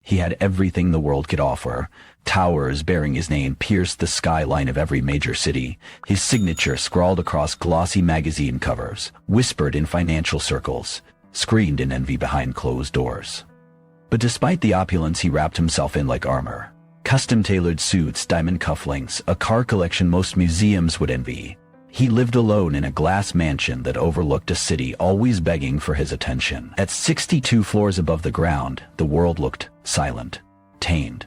He had everything the world could offer. Towers bearing his name pierced the skyline of every major city. His signature scrawled across glossy magazine covers, whispered in financial circles, screamed in envy behind closed doors. But despite the opulence, he wrapped himself in like armor. Custom-tailored suits, diamond cufflinks, a car collection most museums would envy. He lived alone in a glass mansion that overlooked a city always begging for his attention. At 62 floors above the ground, the world looked silent, tamed.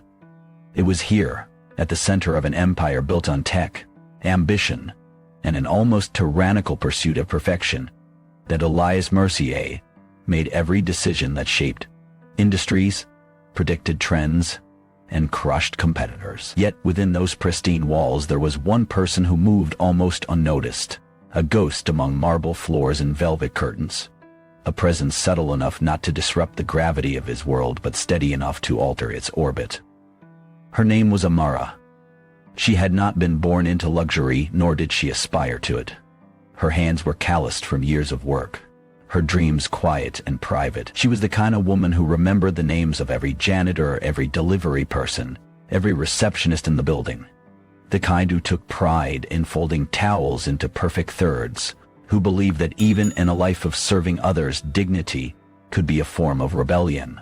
It was here, at the center of an empire built on tech, ambition, and an almost tyrannical pursuit of perfection, that Elias Mercier made every decision that shaped industries, predicted trends, and crushed competitors. Yet within those pristine walls there was one person who moved almost unnoticed, a ghost among marble floors and velvet curtains, a presence subtle enough not to disrupt the gravity of his world but steady enough to alter its orbit. Her name was Amara. She had not been born into luxury, nor did she aspire to it. Her hands were calloused from years of work, her dreams quiet and private. She was the kind of woman who remembered the names of every janitor, every delivery person, every receptionist in the building. The kind who took pride in folding towels into perfect thirds, who believed that even in a life of serving others, dignity could be a form of rebellion.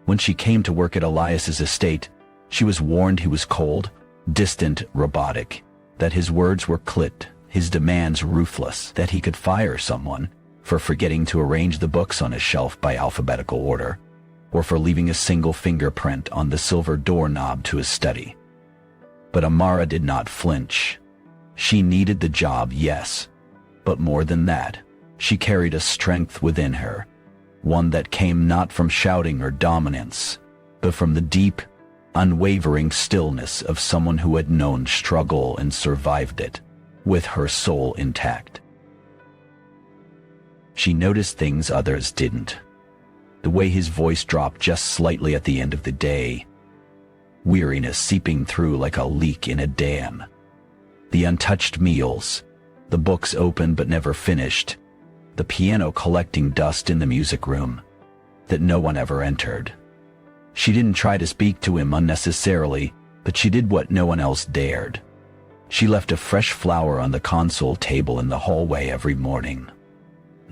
When she came to work at Elias's estate, she was warned he was cold, distant, robotic, that his words were clipped, his demands ruthless, that he could fire someone for forgetting to arrange the books on his shelf by alphabetical order, or for leaving a single fingerprint on the silver doorknob to his study. But Amara did not flinch. She needed the job, yes, but more than that, she carried a strength within her, one that came not from shouting or dominance, but from the deep, unwavering stillness of someone who had known struggle and survived it, with her soul intact. She noticed things others didn't. The way his voice dropped just slightly at the end of the day, weariness seeping through like a leak in a dam. The untouched meals, the books open but never finished, the piano collecting dust in the music room that no one ever entered. She didn't try to speak to him unnecessarily, but she did what no one else dared. She left a fresh flower on the console table in the hallway every morning.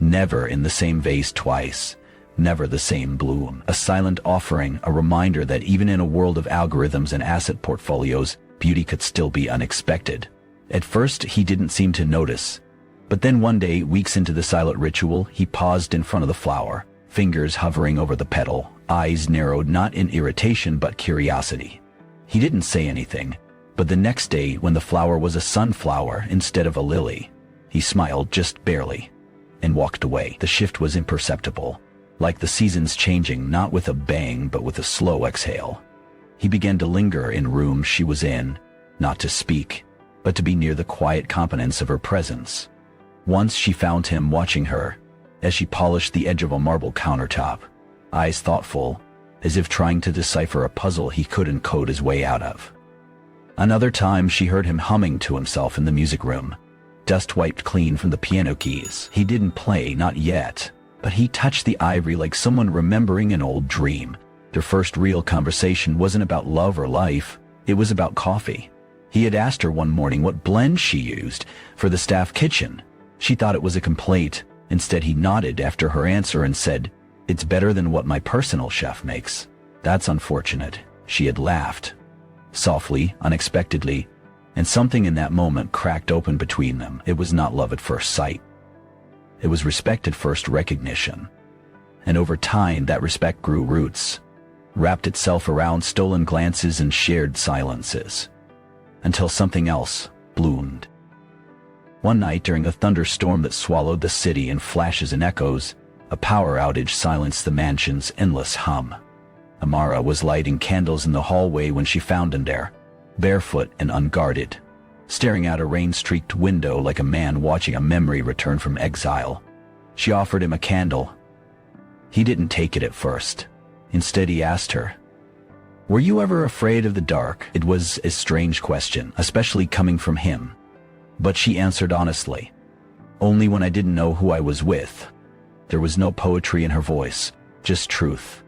Never in the same vase twice, never the same bloom. A silent offering, a reminder that even in a world of algorithms and asset portfolios, beauty could still be unexpected. At first, he didn't seem to notice. But then one day, weeks into the silent ritual, he paused in front of the flower, fingers hovering over the petal, eyes narrowed not in irritation but curiosity. He didn't say anything, but the next day, when the flower was a sunflower instead of a lily, he smiled just barely and walked away. The shift was imperceptible, like the seasons changing not with a bang but with a slow exhale. He began to linger in rooms she was in, not to speak, but to be near the quiet competence of her presence. Once she found him watching her, as she polished the edge of a marble countertop, eyes thoughtful, as if trying to decipher a puzzle he couldn't code his way out of. Another time she heard him humming to himself in the music room, dust wiped clean from the piano keys. He didn't play, not yet, but he touched the ivory like someone remembering an old dream. Their first real conversation wasn't about love or life, it was about coffee. He had asked her one morning what blend she used for the staff kitchen. She thought it was a complaint. Instead, he nodded after her answer and said, "It's better than what my personal chef makes." "That's unfortunate." She had laughed, softly, unexpectedly, and something in that moment cracked open between them. It was not love at first sight. It was respect at first recognition. And over time, that respect grew roots, wrapped itself around stolen glances and shared silences, until something else bloomed. One night during a thunderstorm that swallowed the city in flashes and echoes, a power outage silenced the mansion's endless hum. Amara was lighting candles in the hallway when she found him there, barefoot and unguarded, staring out a rain-streaked window like a man watching a memory return from exile. She offered him a candle. He didn't take it at first. Instead, he asked her, "Were you ever afraid of the dark?" It was a strange question, especially coming from him. But she answered honestly, "Only when I didn't know who I was with." There was no poetry in her voice, just truth.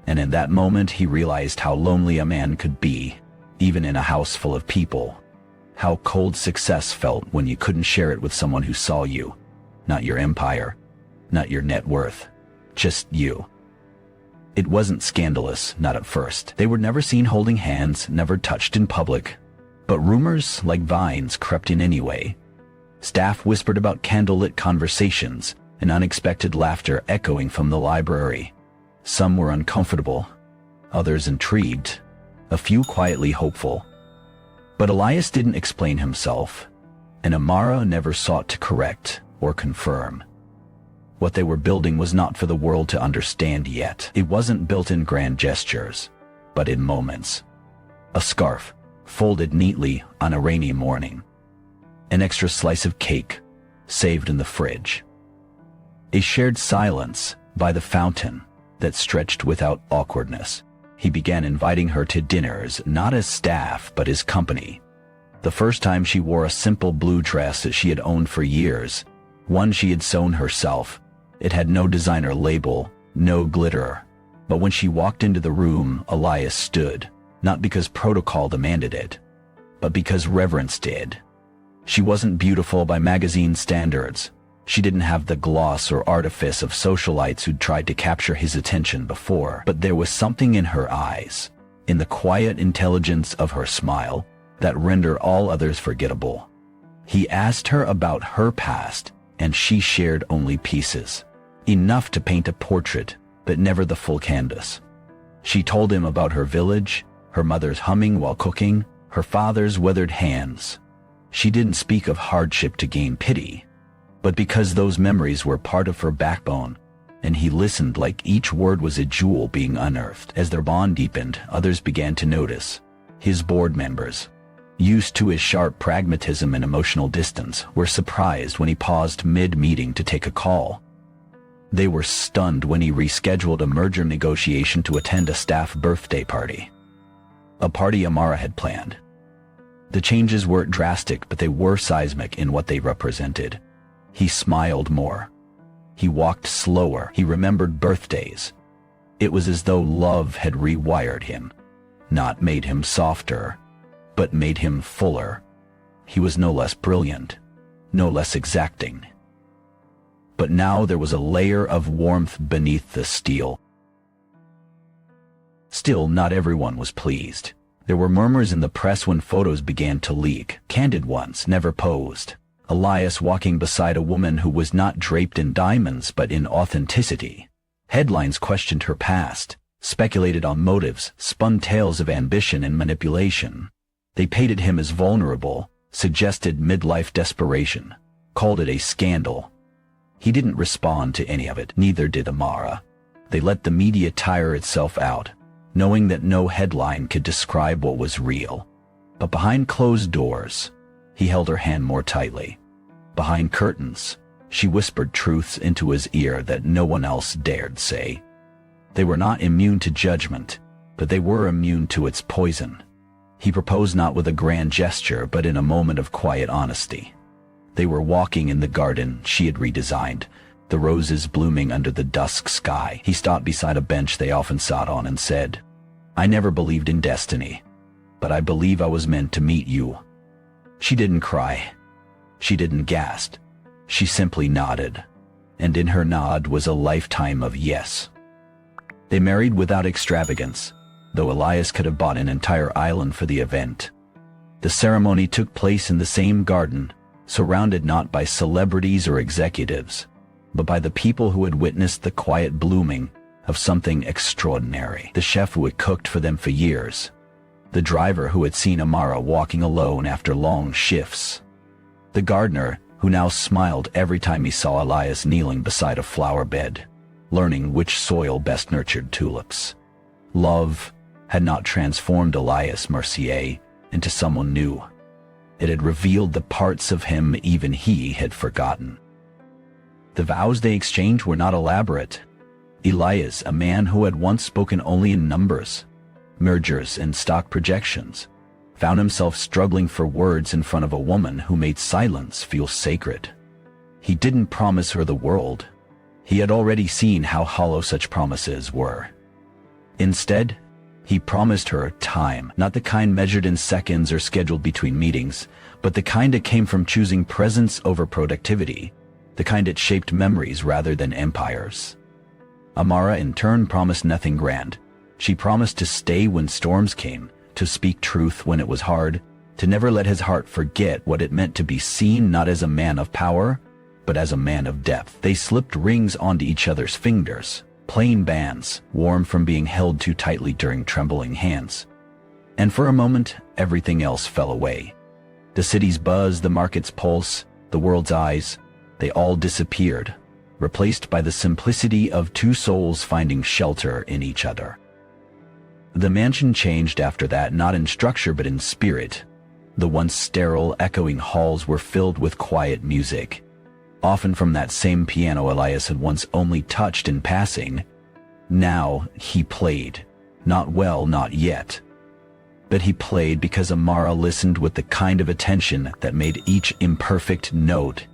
And in that moment he realized how lonely a man could be, even in a house full of people. How cold success felt when you couldn't share it with someone who saw you. Not your empire, not your net worth, just you. It wasn't scandalous, not at first. They were never seen holding hands, never touched in public. But rumors, like vines, crept in anyway. Staff whispered about candlelit conversations and unexpected laughter echoing from the library. Some were uncomfortable, others intrigued, a few quietly hopeful. But Elias didn't explain himself, and Amara never sought to correct or confirm. What they were building was not for the world to understand yet. It wasn't built in grand gestures, but in moments. A scarf, folded neatly on a rainy morning. An extra slice of cake, saved in the fridge. A shared silence by the fountain that stretched without awkwardness. He began inviting her to dinners, not as staff, but as company. The first time she wore a simple blue dress that she had owned for years, one she had sewn herself. It had no designer label, no glitter. But when she walked into the room, Elias stood, not because protocol demanded it, but because reverence did. She wasn't beautiful by magazine standards. She didn't have the gloss or artifice of socialites who'd tried to capture his attention before, but there was something in her eyes, in the quiet intelligence of her smile, that rendered all others forgettable. He asked her about her past, and she shared only pieces. Enough to paint a portrait, but never the full canvas. She told him about her village, her mother's humming while cooking, her father's weathered hands. She didn't speak of hardship to gain pity, but because those memories were part of her backbone, and he listened like each word was a jewel being unearthed. As their bond deepened, others began to notice. His board members, used to his sharp pragmatism and emotional distance, were surprised when he paused mid-meeting to take a call. They were stunned when he rescheduled a merger negotiation to attend a staff birthday party. A party Amara had planned. The changes weren't drastic, but they were seismic in what they represented. He smiled more. He walked slower. He remembered birthdays. It was as though love had rewired him, not made him softer, but made him fuller. He was no less brilliant, no less exacting. But now there was a layer of warmth beneath the steel. Still, not everyone was pleased. There were murmurs in the press when photos began to leak, candid ones, never posed. Elias walking beside a woman who was not draped in diamonds but in authenticity. Headlines questioned her past, speculated on motives, spun tales of ambition and manipulation. They painted him as vulnerable, suggested midlife desperation, called it a scandal. He didn't respond to any of it, neither did Amara. They let the media tire itself out, knowing that no headline could describe what was real. But behind closed doors, he held her hand more tightly. Behind curtains, she whispered truths into his ear that no one else dared say. They were not immune to judgment, but they were immune to its poison. He proposed not with a grand gesture, but in a moment of quiet honesty. They were walking in the garden she had redesigned, the roses blooming under the dusk sky. He stopped beside a bench they often sat on and said, "I never believed in destiny, but I believe I was meant to meet you." She didn't cry. She didn't gasp. She simply nodded, and in her nod was a lifetime of yes. They married without extravagance, though Elias could have bought an entire island for the event. The ceremony took place in the same garden, surrounded not by celebrities or executives, but by the people who had witnessed the quiet blooming of something extraordinary. The chef who had cooked for them for years, the driver who had seen Amara walking alone after long shifts, the gardener who now smiled every time he saw Elias kneeling beside a flower bed, learning which soil best nurtured tulips. Love had not transformed Elias Mercier into someone new. It had revealed the parts of him even he had forgotten. The vows they exchanged were not elaborate. Elias, a man who had once spoken only in numbers, mergers and stock projections, found himself struggling for words in front of a woman who made silence feel sacred. He didn't promise her the world. He had already seen how hollow such promises were. Instead, he promised her time, not the kind measured in seconds or scheduled between meetings, but the kind that came from choosing presence over productivity, the kind that shaped memories rather than empires. Amara in turn promised nothing grand. She promised to stay when storms came, to speak truth when it was hard, to never let his heart forget what it meant to be seen not as a man of power, but as a man of depth. They slipped rings onto each other's fingers, plain bands, warm from being held too tightly during trembling hands. And for a moment, everything else fell away. The city's buzz, the market's pulse, the world's eyes, they all disappeared, replaced by the simplicity of two souls finding shelter in each other. The mansion changed after that, not in structure but in spirit. The once sterile, echoing halls were filled with quiet music, often from that same piano Elias had once only touched in passing. Now he played. Not well, not yet. But he played because Amara listened with the kind of attention that made each imperfect note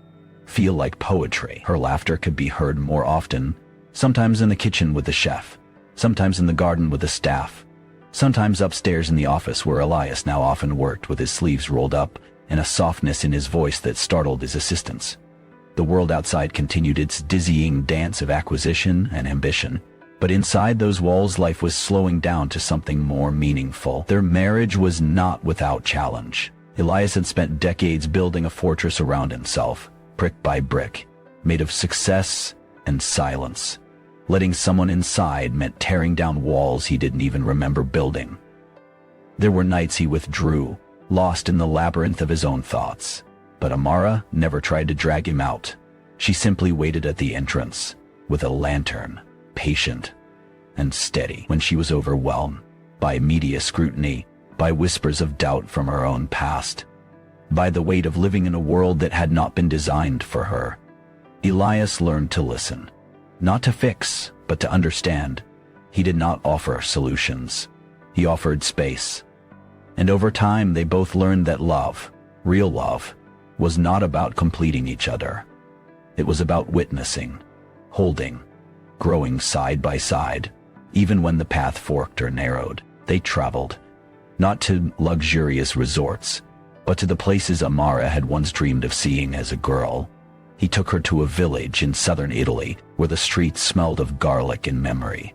feel like poetry. Her laughter could be heard more often, sometimes in the kitchen with the chef, sometimes in the garden with the staff, sometimes upstairs in the office where Elias now often worked with his sleeves rolled up and a softness in his voice that startled his assistants. The world outside continued its dizzying dance of acquisition and ambition, but inside those walls life was slowing down to something more meaningful. Their marriage was not without challenge. Elias had spent decades building a fortress around himself, brick by brick, made of success and silence. Letting someone inside meant tearing down walls he didn't even remember building. There were nights he withdrew, lost in the labyrinth of his own thoughts. But Amara never tried to drag him out. She simply waited at the entrance, with a lantern, patient and steady. When she was overwhelmed by media scrutiny, by whispers of doubt from her own past, by the weight of living in a world that had not been designed for her, Elias learned to listen, not to fix, but to understand. He did not offer solutions. He offered space. And over time, they both learned that love, real love, was not about completing each other. It was about witnessing, holding, growing side by side. Even when the path forked or narrowed, they traveled, not to luxurious resorts, but to the places Amara had once dreamed of seeing as a girl. He took her to a village in southern Italy where the streets smelled of garlic and memory.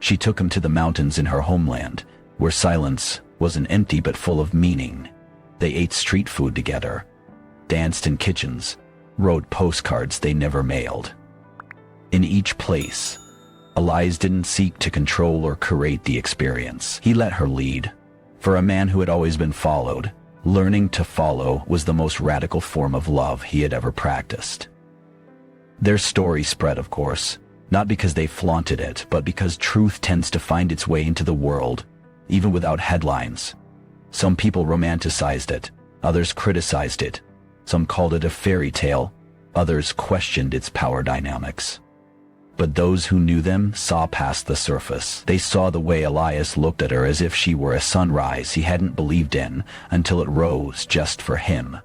She took him to the mountains in her homeland, where silence wasn't empty but full of meaning. They ate street food together, danced in kitchens, wrote postcards they never mailed. In each place, Elias didn't seek to control or curate the experience. He let her lead. For a man who had always been followed, learning to follow was the most radical form of love he had ever practiced. Their story spread, of course, not because they flaunted it, but because truth tends to find its way into the world, even without headlines. Some people romanticized it, others criticized it. Some called it a fairy tale, others questioned its power dynamics. But those who knew them saw past the surface. They saw the way Elias looked at her as if she were a sunrise he hadn't believed in until it rose just for him.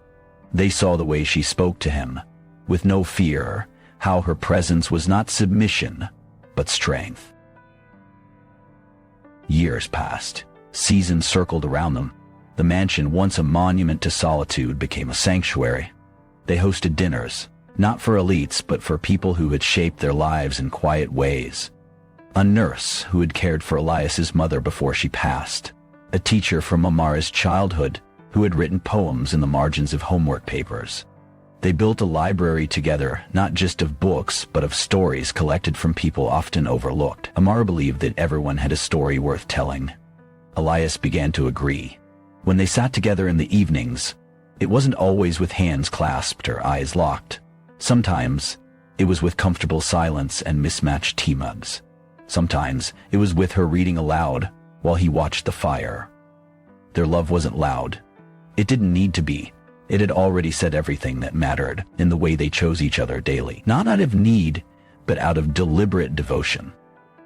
They saw the way she spoke to him, with no fear, how her presence was not submission, but strength. Years passed. Seasons circled around them. The mansion, once a monument to solitude, became a sanctuary. They hosted dinners, not for elites, but for people who had shaped their lives in quiet ways. A nurse who had cared for Elias's mother before she passed. A teacher from Amara's childhood who had written poems in the margins of homework papers. They built a library together, not just of books, but of stories collected from people often overlooked. Amara believed that everyone had a story worth telling. Elias began to agree. When they sat together in the evenings, it wasn't always with hands clasped or eyes locked. Sometimes it was with comfortable silence and mismatched tea mugs. Sometimes it was with her reading aloud while he watched the fire. Their love wasn't loud. It didn't need to be. It had already said everything that mattered in the way they chose each other daily. Not out of need, but out of deliberate devotion.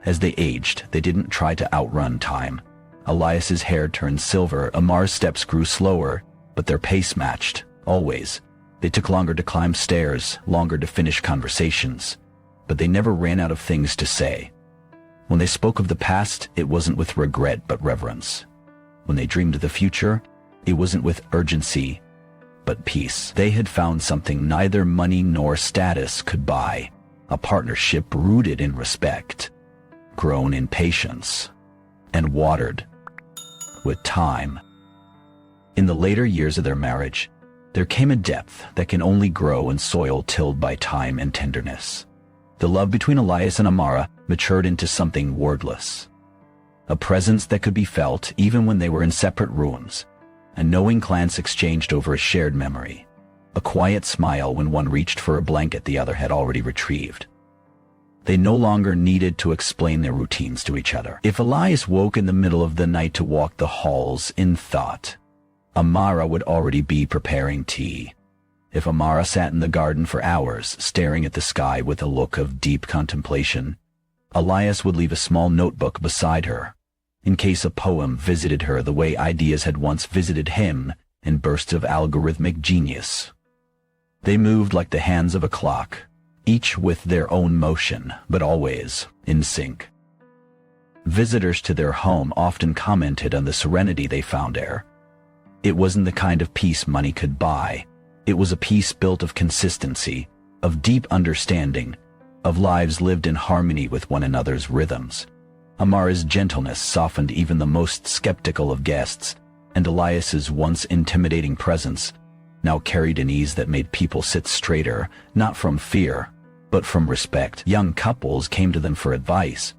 As they aged, they didn't try to outrun time. Elias's hair turned silver, Amar's steps grew slower, but their pace matched, always. They took longer to climb stairs, longer to finish conversations, but they never ran out of things to say. When they spoke of the past, it wasn't with regret but reverence. When they dreamed of the future, it wasn't with urgency but peace. They had found something neither money nor status could buy, a partnership rooted in respect, grown in patience, and watered with time. In the later years of their marriage, there came a depth that can only grow in soil tilled by time and tenderness. The love between Elias and Amara matured into something wordless, a presence that could be felt even when they were in separate rooms, a knowing glance exchanged over a shared memory, a quiet smile when one reached for a blanket the other had already retrieved. They no longer needed to explain their routines to each other. If Elias woke in the middle of the night to walk the halls in thought, Amara would already be preparing tea. If Amara sat in the garden for hours, staring at the sky with a look of deep contemplation, Elias would leave a small notebook beside her, in case a poem visited her the way ideas had once visited him in bursts of algorithmic genius. They moved like the hands of a clock, each with their own motion, but always in sync. Visitors to their home often commented on the serenity they found there. It wasn't the kind of peace money could buy. It was a peace built of consistency, of deep understanding, of lives lived in harmony with one another's rhythms. Amara's gentleness softened even the most skeptical of guests, and Elias's once intimidating presence now carried an ease that made people sit straighter, not from fear, but from respect. Young couples came to them for advice,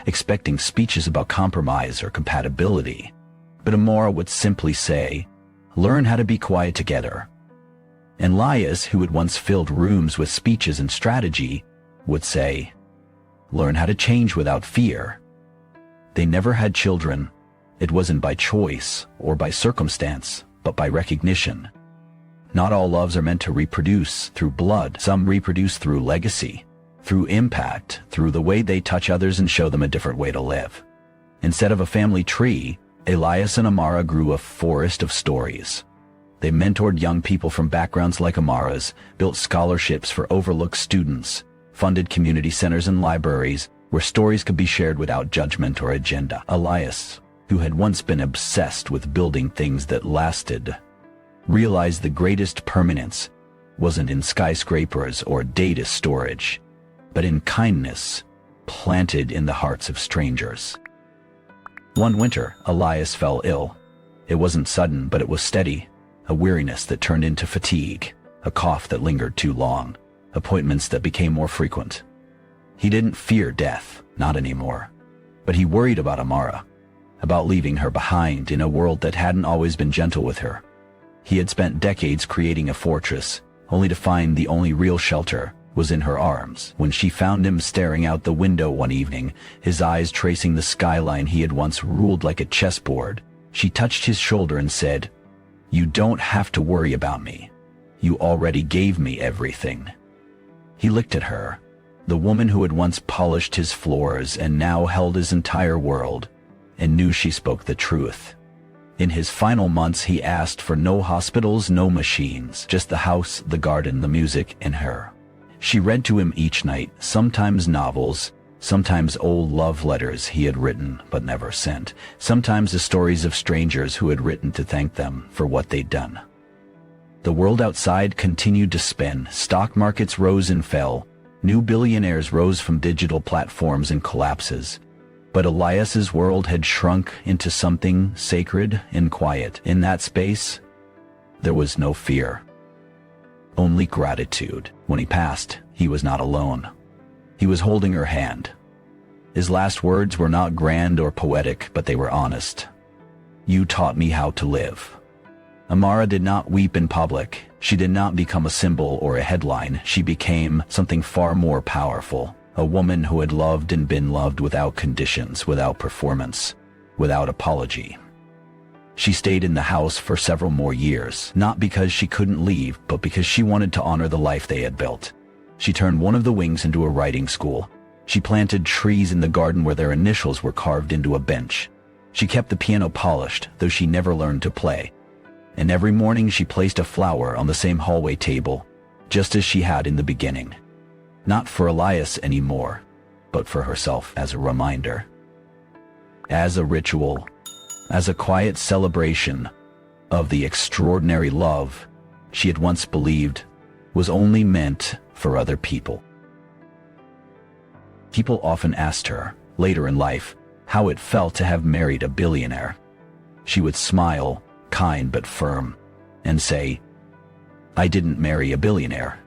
expecting speeches about compromise or compatibility. But Amara would simply say, "Learn how to be quiet together." And Elias, who had once filled rooms with speeches and strategy, would say, "Learn how to change without fear." They never had children. It wasn't by choice or by circumstance, but by recognition. Not all loves are meant to reproduce through blood. Some reproduce through legacy, through impact, through the way they touch others and show them a different way to live. Instead of a family tree, Elias and Amara grew a forest of stories. They mentored young people from backgrounds like Amara's, built scholarships for overlooked students, funded community centers and libraries where stories could be shared without judgment or agenda. Elias, who had once been obsessed with building things that lasted, realized the greatest permanence wasn't in skyscrapers or data storage, but in kindness planted in the hearts of strangers. One winter, Elias fell ill. It wasn't sudden, but it was steady, a weariness that turned into fatigue, a cough that lingered too long, appointments that became more frequent. He didn't fear death, not anymore, but he worried about Amara, about leaving her behind in a world that hadn't always been gentle with her. He had spent decades creating a fortress, only to find the only real shelter was in her arms. When she found him staring out the window one evening, his eyes tracing the skyline he had once ruled like a chessboard, she touched his shoulder and said, "You don't have to worry about me. You already gave me everything." He looked at her, the woman who had once polished his floors and now held his entire world, and knew she spoke the truth. In his final months, he asked for no hospitals, no machines, just the house, the garden, the music, and her. She read to him each night, sometimes novels, sometimes old love letters he had written but never sent, sometimes the stories of strangers who had written to thank them for what they'd done. The world outside continued to spin. Stock markets rose and fell. New billionaires rose from digital platforms and collapses. But Elias's world had shrunk into something sacred and quiet. In that space, there was no fear, only gratitude. When he passed, he was not alone. He was holding her hand. His last words were not grand or poetic, but they were honest. "You taught me how to live." Amara did not weep in public. She did not become a symbol or a headline. She became something far more powerful. A woman who had loved and been loved without conditions, without performance, without apology. She stayed in the house for several more years, not because she couldn't leave, but because she wanted to honor the life they had built. She turned one of the wings into a writing school. She planted trees in the garden where their initials were carved into a bench. She kept the piano polished, though she never learned to play. And every morning she placed a flower on the same hallway table, just as she had in the beginning. Not for Elias anymore, but for herself as a reminder. As a ritual, as a quiet celebration of the extraordinary love she had once believed was only meant for other people. People often asked her, later in life, how it felt to have married a billionaire. She would smile, kind but firm, and say, "I didn't marry a billionaire.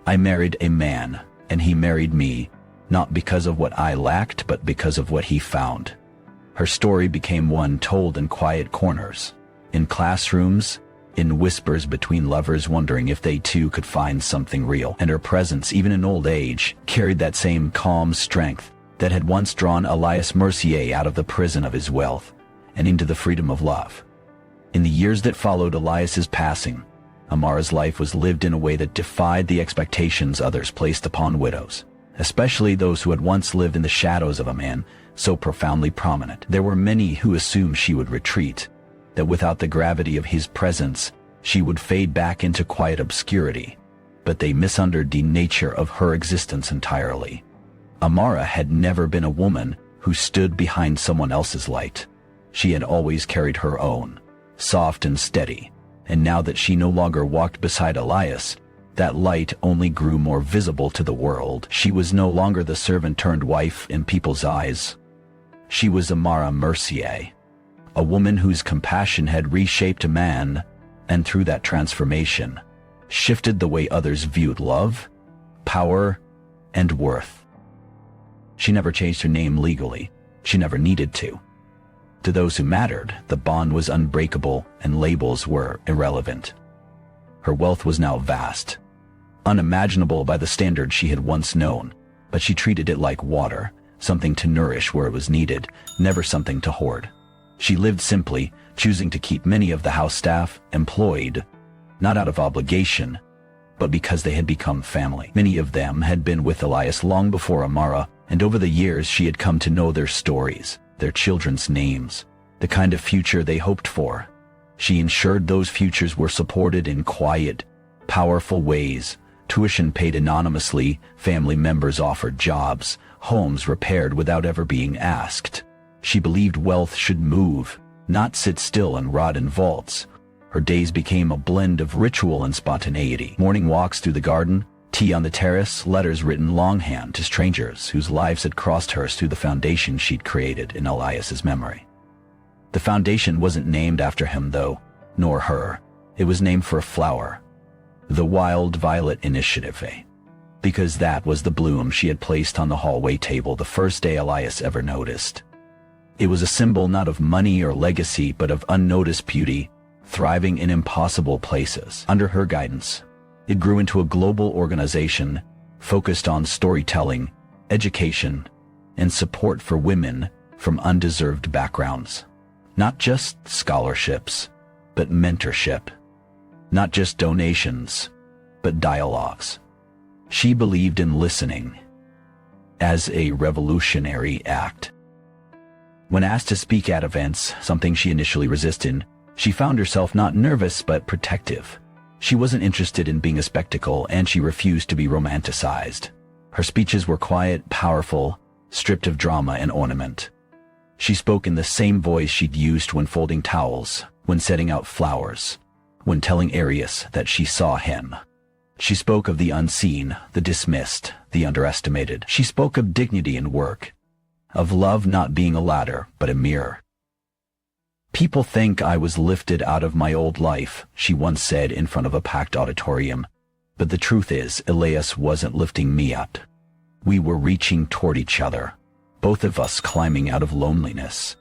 I married a man, and he married me, not because of what I lacked, but because of what he found." Her story became one told in quiet corners, in classrooms, in whispers between lovers wondering if they too could find something real. And her presence, even in old age, carried that same calm strength that had once drawn Elias Mercier out of the prison of his wealth and into the freedom of love. In the years that followed Elias's passing, Amara's life was lived in a way that defied the expectations others placed upon widows, especially those who had once lived in the shadows of a man so profoundly prominent. There were many who assumed she would retreat, that without the gravity of his presence, she would fade back into quiet obscurity, but they misunderstood the nature of her existence entirely. Amara had never been a woman who stood behind someone else's light. She had always carried her own, soft and steady, and now that she no longer walked beside Elias, that light only grew more visible to the world. She was no longer the servant turned wife in people's eyes. She was Amara Mercier, a woman whose compassion had reshaped a man, and through that transformation, shifted the way others viewed love, power, and worth. She never changed her name legally. She never needed to. To those who mattered, the bond was unbreakable and labels were irrelevant. Her wealth was now vast, unimaginable by the standards she had once known, but she treated it like water, something to nourish where it was needed, never something to hoard. She lived simply, choosing to keep many of the house staff employed, not out of obligation, but because they had become family. Many of them had been with Elias long before Amara, and over the years she had come to know their stories, their children's names, the kind of future they hoped for. She ensured those futures were supported in quiet, powerful ways. Tuition paid anonymously, family members offered jobs, homes repaired without ever being asked. She believed wealth should move, not sit still and rot in vaults. Her days became a blend of ritual and spontaneity. Morning walks through the garden, tea on the terrace, letters written longhand to strangers whose lives had crossed hers through the foundation she'd created in Elias's memory. The foundation wasn't named after him, though, nor her. It was named for a flower, the Wild Violet Initiative, because that was the bloom she had placed on the hallway table the first day Elias ever noticed. It was a symbol not of money or legacy, but of unnoticed beauty, thriving in impossible places. Under her guidance, it grew into a global organization focused on storytelling, education, and support for women from undeserved backgrounds. Not just scholarships, but mentorship. Not just donations, but dialogues. She believed in listening as a revolutionary act. When asked to speak at events, something she initially resisted, she found herself not nervous but protective. She wasn't interested in being a spectacle, and she refused to be romanticized. Her speeches were quiet, powerful, stripped of drama and ornament. She spoke in the same voice she'd used when folding towels, when setting out flowers, when telling Elias that she saw him. She spoke of the unseen, the dismissed, the underestimated. She spoke of dignity in work, of love not being a ladder, but a mirror. "People think I was lifted out of my old life," she once said in front of a packed auditorium. But the truth is, Elias wasn't lifting me up. We were reaching toward each other, both of us climbing out of loneliness.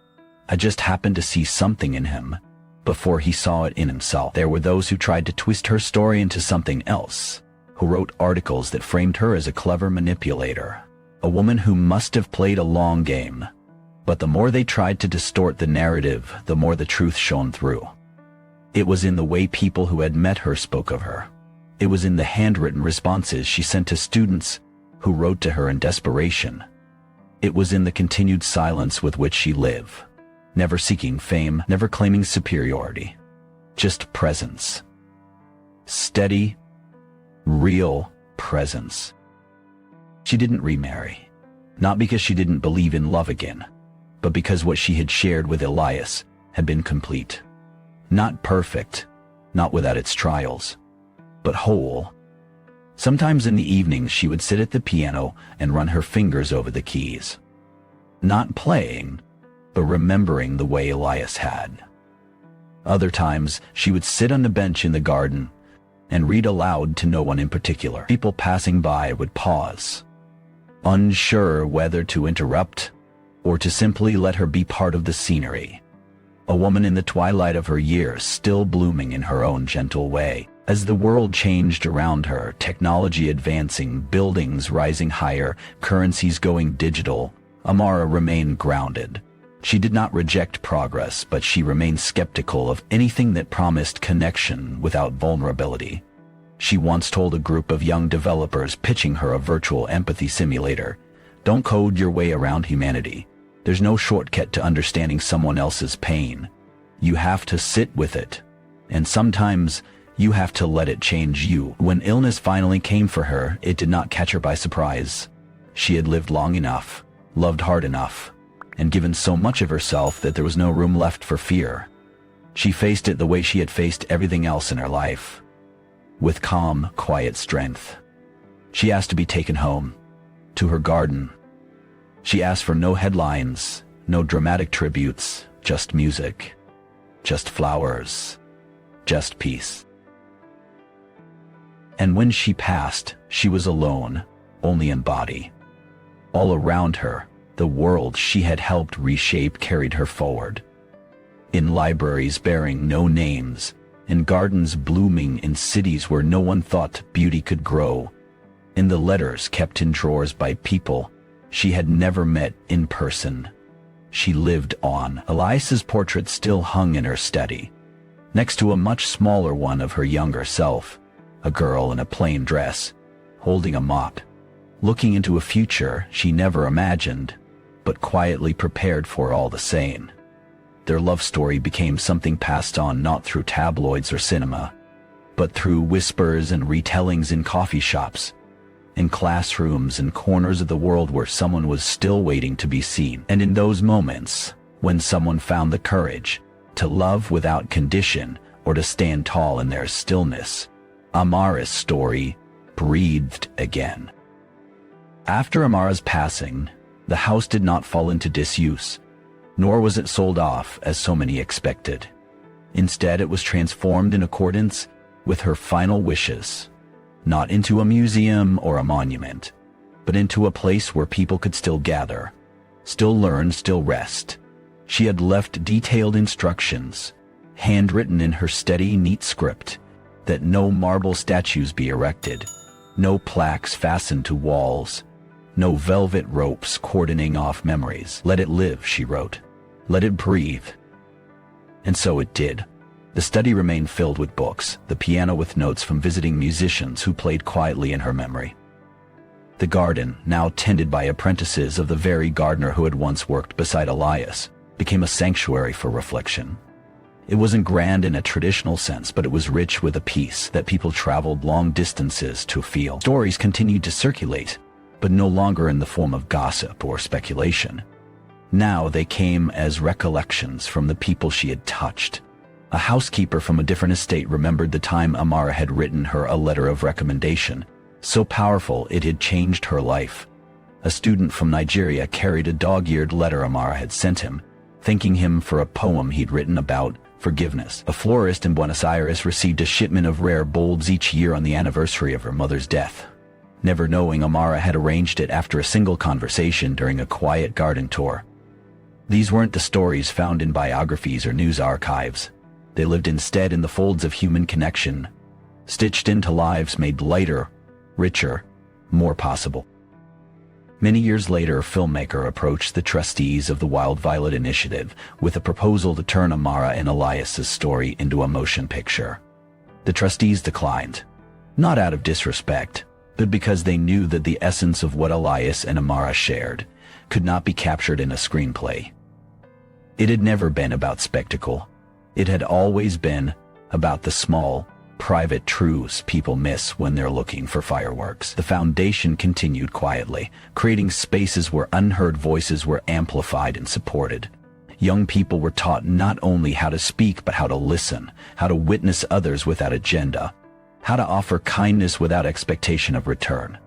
I just happened to see something in him before he saw it in himself. There were those who tried to twist her story into something else, who wrote articles that framed her as a clever manipulator, a woman who must have played a long game. But the more they tried to distort the narrative, the more the truth shone through. It was in the way people who had met her spoke of her. It was in the handwritten responses she sent to students who wrote to her in desperation. It was in the continued silence with which she lived, never seeking fame, never claiming superiority, just presence. Steady, real presence. She didn't remarry. Not because she didn't believe in love again, but because what she had shared with Elias had been complete. Not perfect, not without its trials, but whole. Sometimes in the evenings she would sit at the piano and run her fingers over the keys. Not playing, but remembering the way Elias had. Other times she would sit on the bench in the garden and read aloud to no one in particular. People passing by would pause, unsure whether to interrupt or to simply let her be part of the scenery. A woman in the twilight of her years, still blooming in her own gentle way. As the world changed around her, technology advancing, buildings rising higher, currencies going digital, Amara remained grounded. She did not reject progress, but she remained skeptical of anything that promised connection without vulnerability. She once told a group of young developers pitching her a virtual empathy simulator, "Don't code your way around humanity. There's no shortcut to understanding someone else's pain. You have to sit with it. And sometimes you have to let it change you." When illness finally came for her, it did not catch her by surprise. She had lived long enough, loved hard enough, and given so much of herself that there was no room left for fear. She faced it the way she had faced everything else in her life, with calm, quiet strength. She asked to be taken home, to her garden. She asked for no headlines, no dramatic tributes, just music, just flowers, just peace. And when she passed, she was alone, only in body. All around her, the world she had helped reshape carried her forward. In libraries bearing no names, in gardens blooming in cities where no one thought beauty could grow, in the letters kept in drawers by people she had never met in person, she lived on. Elias's portrait still hung in her study, next to a much smaller one of her younger self, a girl in a plain dress, holding a mop, looking into a future she never imagined, but quietly prepared for all the same. Their love story became something passed on not through tabloids or cinema, but through whispers and retellings in coffee shops, in classrooms and corners of the world where someone was still waiting to be seen. And in those moments, when someone found the courage to love without condition or to stand tall in their stillness, Amara's story breathed again. After Amara's passing, the house did not fall into disuse, nor was it sold off as so many expected. Instead, it was transformed in accordance with her final wishes, not into a museum or a monument, but into a place where people could still gather, still learn, still rest. She had left detailed instructions, handwritten in her steady, neat script, that no marble statues be erected, no plaques fastened to walls, no velvet ropes cordoning off memories. "Let it live," she wrote. "Let it breathe." And so it did. The study remained filled with books, the piano with notes from visiting musicians who played quietly in her memory. The garden, now tended by apprentices of the very gardener who had once worked beside Elias, became a sanctuary for reflection. It wasn't grand in a traditional sense, but it was rich with a peace that people traveled long distances to feel. Stories continued to circulate, but no longer in the form of gossip or speculation. Now they came as recollections from the people she had touched. A housekeeper from a different estate remembered the time Amara had written her a letter of recommendation, so powerful it had changed her life. A student from Nigeria carried a dog-eared letter Amara had sent him, thanking him for a poem he'd written about forgiveness. A florist in Buenos Aires received a shipment of rare bulbs each year on the anniversary of her mother's death, never knowing Amara had arranged it after a single conversation during a quiet garden tour. These weren't the stories found in biographies or news archives. They lived instead in the folds of human connection, stitched into lives made lighter, richer, more possible. Many years later, a filmmaker approached the trustees of the Wild Violet Initiative with a proposal to turn Amara and Elias's story into a motion picture. The trustees declined, not out of disrespect, but because they knew that the essence of what Elias and Amara shared could not be captured in a screenplay. It had never been about spectacle. It had always been about the small private truths people miss when they're looking for fireworks. The foundation continued quietly, creating spaces where unheard voices were amplified and supported. Young people were taught not only how to speak but how to listen, how to witness others without agenda, how to offer kindness without expectation of return.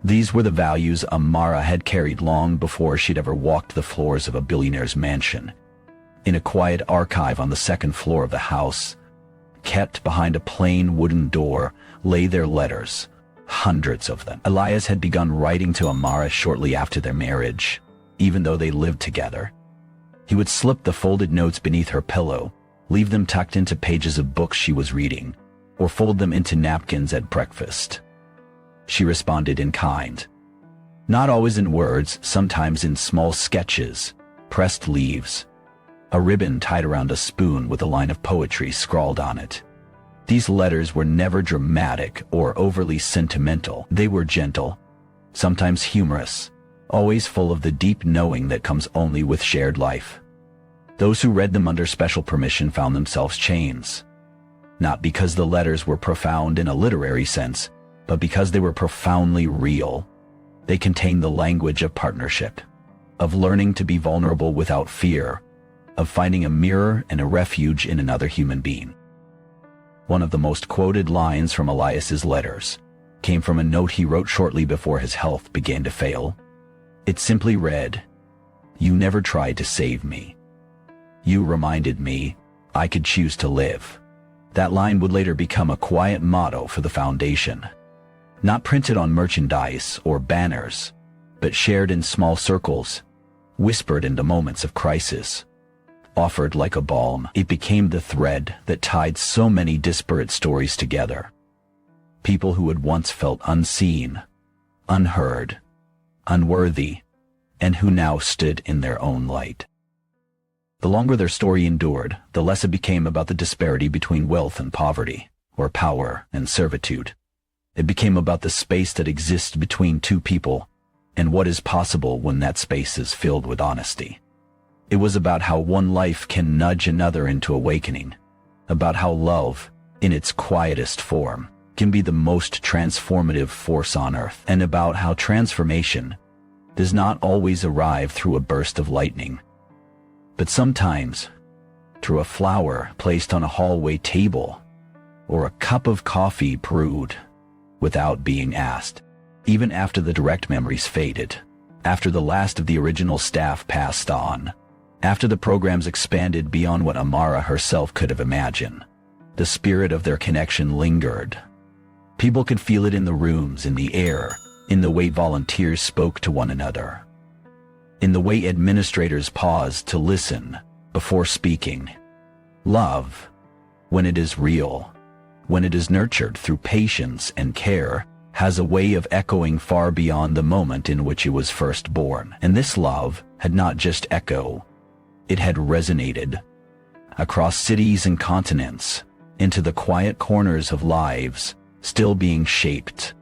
These were the values Amara had carried long before she'd ever walked the floors of a billionaire's mansion. In a quiet archive on the second floor of the house, kept behind a plain wooden door, lay their letters, hundreds of them. Elias had begun writing to Amara shortly after their marriage, even though they lived together. He would slip the folded notes beneath her pillow, leave them tucked into pages of books she was reading, or fold them into napkins at breakfast. She responded in kind. Not always in words, sometimes in small sketches, pressed leaves, a ribbon tied around a spoon with a line of poetry scrawled on it. These letters were never dramatic or overly sentimental. They were gentle, sometimes humorous, always full of the deep knowing that comes only with shared life. Those who read them under special permission found themselves changed. Not because the letters were profound in a literary sense, but because they were profoundly real. They contained the language of partnership, of learning to be vulnerable without fear, of finding a mirror and a refuge in another human being. One of the most quoted lines from Elias's letters came from a note he wrote shortly before his health began to fail. It simply read, "You never tried to save me. You reminded me I could choose to live." That line would later become a quiet motto for the foundation. Not printed on merchandise or banners, but shared in small circles, whispered into moments of crisis. Offered like a balm, it became the thread that tied so many disparate stories together. People who had once felt unseen, unheard, unworthy, and who now stood in their own light. The longer their story endured, the less it became about the disparity between wealth and poverty, or power and servitude. It became about the space that exists between two people, and what is possible when that space is filled with honesty. It was about how one life can nudge another into awakening, about how love, in its quietest form, can be the most transformative force on earth, and about how transformation does not always arrive through a burst of lightning, but sometimes through a flower placed on a hallway table, or a cup of coffee brewed without being asked. Even after the direct memories faded, after the last of the original staff passed on, after the programs expanded beyond what Amara herself could have imagined, the spirit of their connection lingered. People could feel it in the rooms, in the air, in the way volunteers spoke to one another, in the way administrators paused to listen before speaking. Love, when it is real, when it is nurtured through patience and care, has a way of echoing far beyond the moment in which it was first born. And this love had not just echoed, it had resonated across cities and continents, into the quiet corners of lives still being shaped.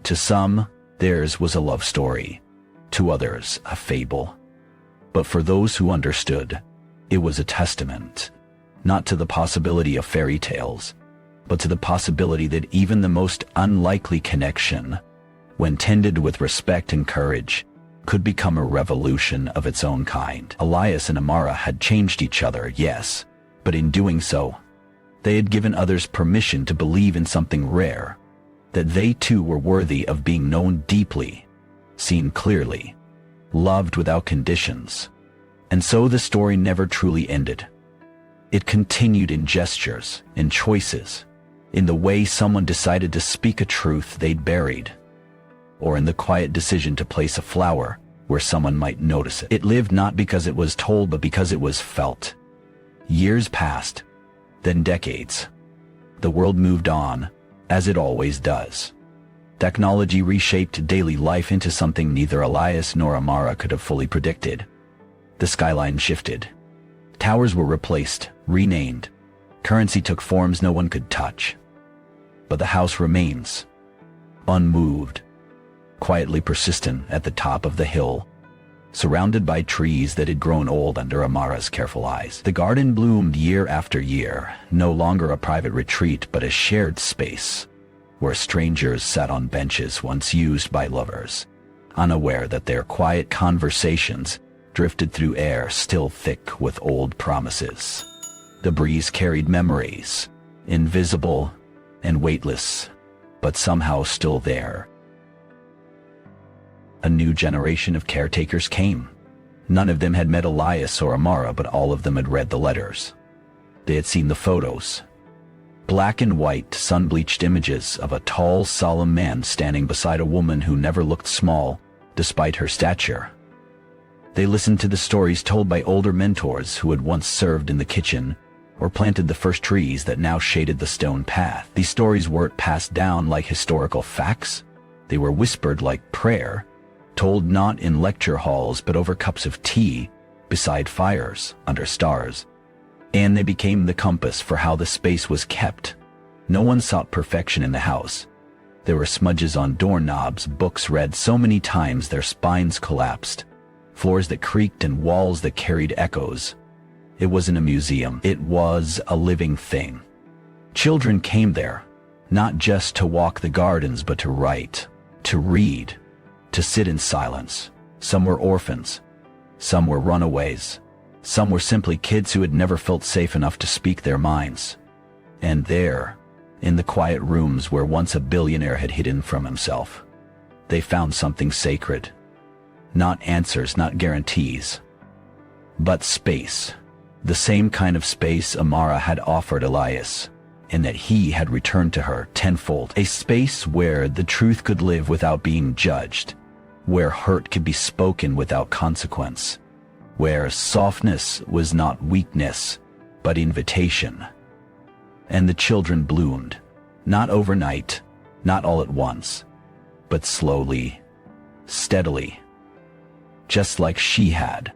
To some, theirs was a love story, to others a fable. But for those who understood, it was a testament, not to the possibility of fairy tales, but to the possibility that even the most unlikely connection, when tended with respect and courage, could become a revolution of its own kind. Elias and Amara had changed each other, yes, but in doing so, they had given others permission to believe in something rare, that they too were worthy of being known deeply, seen clearly, loved without conditions. And so the story never truly ended. It continued in gestures, in choices, in the way someone decided to speak a truth they'd buried, or in the quiet decision to place a flower where someone might notice it. It lived not because it was told, but because it was felt. Years passed, then decades. The world moved on, as it always does. Technology reshaped daily life into something neither Elias nor Amara could have fully predicted. The skyline shifted. Towers were replaced, renamed. Currency took forms no one could touch. But the house remains, unmoved, quietly persistent at the top of the hill, surrounded by trees that had grown old under Amara's careful eyes. The garden bloomed year after year, no longer a private retreat but a shared space, where strangers sat on benches once used by lovers, unaware that their quiet conversations drifted through air still thick with old promises. The breeze carried memories, invisible and weightless, but somehow still there. A new generation of caretakers came. None of them had met Elias or Amara, but all of them had read the letters. They had seen the photos. Black and white, sun-bleached images of a tall, solemn man standing beside a woman who never looked small, despite her stature. They listened to the stories told by older mentors who had once served in the kitchen or planted the first trees that now shaded the stone path. These stories weren't passed down like historical facts. They were whispered like prayer, told not in lecture halls but over cups of tea, beside fires, under stars. And they became the compass for how the space was kept. No one sought perfection in the house. There were smudges on doorknobs, books read so many times their spines collapsed, floors that creaked and walls that carried echoes. It wasn't a museum, it was a living thing. Children came there, not just to walk the gardens but to write, to read, to sit in silence. Some were orphans, some were runaways, some were simply kids who had never felt safe enough to speak their minds. And there, in the quiet rooms where once a billionaire had hidden from himself, they found something sacred. Not answers, not guarantees, but space. The same kind of space Amara had offered Elias, and that he had returned to her tenfold. A space where the truth could live without being judged, where hurt could be spoken without consequence, where softness was not weakness, but invitation. And the children bloomed, not overnight, not all at once, but slowly, steadily, just like she had.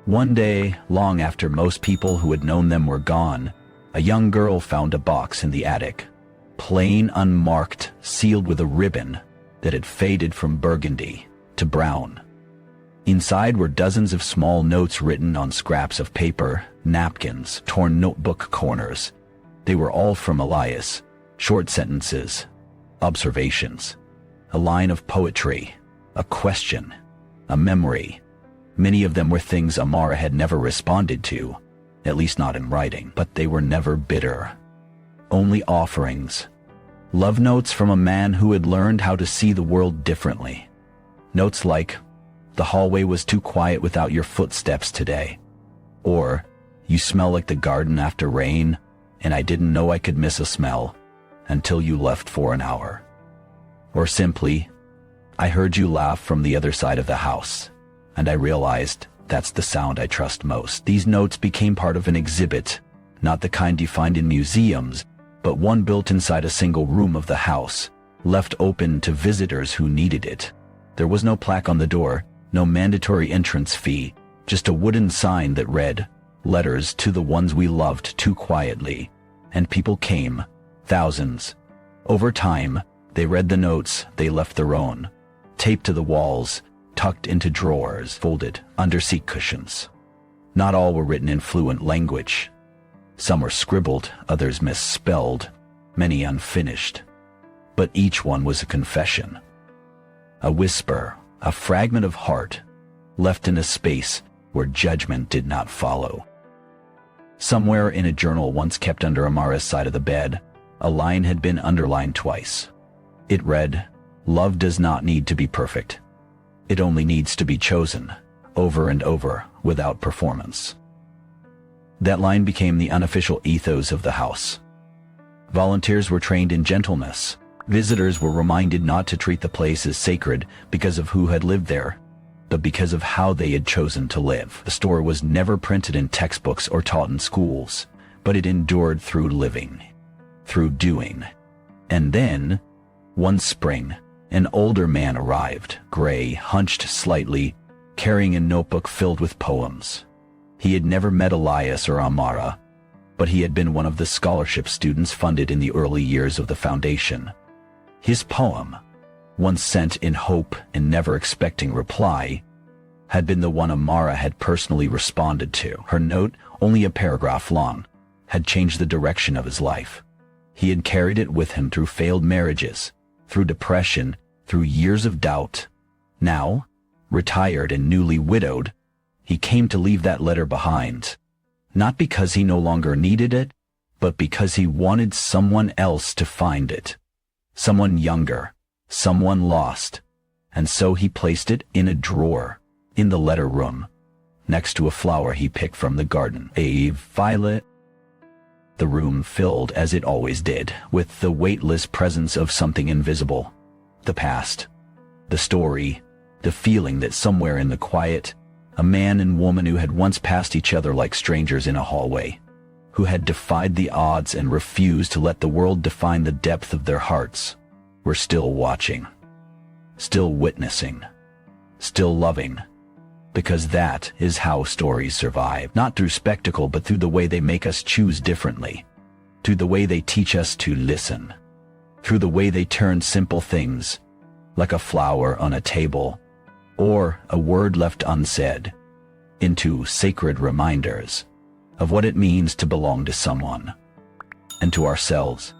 One day, long after most people who had known them were gone, a young girl found a box in the attic, plain, unmarked, sealed with a ribbon that had faded from burgundy to brown. Inside were dozens of small notes written on scraps of paper, napkins, torn notebook corners. They were all from Elias, short sentences, observations, a line of poetry, a question, a memory. Many of them were things Amara had never responded to, at least not in writing, but they were never bitter. Only offerings. Love notes from a man who had learned how to see the world differently. Notes like, "The hallway was too quiet without your footsteps today," or, "You smell like the garden after rain, and I didn't know I could miss a smell until you left for an hour." Or simply, "I heard you laugh from the other side of the house, and I realized that's the sound I trust most." These notes became part of an exhibit, not the kind you find in museums, but one built inside a single room of the house, left open to visitors who needed it. There was no plaque on the door, no mandatory entrance fee, just a wooden sign that read, "Letters to the ones we loved too quietly." And people came, thousands. Over time, they read the notes, they left their own, taped to the walls, tucked into drawers, folded under seat cushions. Not all were written in fluent language. Some were scribbled, others misspelled, many unfinished. But each one was a confession. A whisper, a fragment of heart, left in a space where judgment did not follow. Somewhere in a journal once kept under Amara's side of the bed, a line had been underlined twice. It read, "Love does not need to be perfect. It only needs to be chosen, over and over, without performance." That line became the unofficial ethos of the house. Volunteers were trained in gentleness. Visitors were reminded not to treat the place as sacred because of who had lived there, but because of how they had chosen to live. The story was never printed in textbooks or taught in schools, but it endured through living, through doing. And then, one spring, an older man arrived, gray, hunched slightly, carrying a notebook filled with poems. He had never met Elias or Amara, but he had been one of the scholarship students funded in the early years of the foundation. His poem, once sent in hope and never expecting reply, had been the one Amara had personally responded to. Her note, only a paragraph long, had changed the direction of his life. He had carried it with him through failed marriages, through depression, through years of doubt. Now, retired and newly widowed, he came to leave that letter behind. Not because he no longer needed it, but because he wanted someone else to find it. Someone younger, someone lost. And so he placed it in a drawer, in the letter room, next to a flower he picked from the garden, a violet. The room filled, as it always did, with the weightless presence of something invisible. The past, the story, the feeling that somewhere in the quiet, a man and woman who had once passed each other like strangers in a hallway, who had defied the odds and refused to let the world define the depth of their hearts, were still watching, still witnessing, still loving. Because that is how stories survive, not through spectacle but through the way they make us choose differently, through the way they teach us to listen, through the way they turn simple things, like a flower on a table, or a word left unsaid, into sacred reminders of what it means to belong to someone, and to ourselves.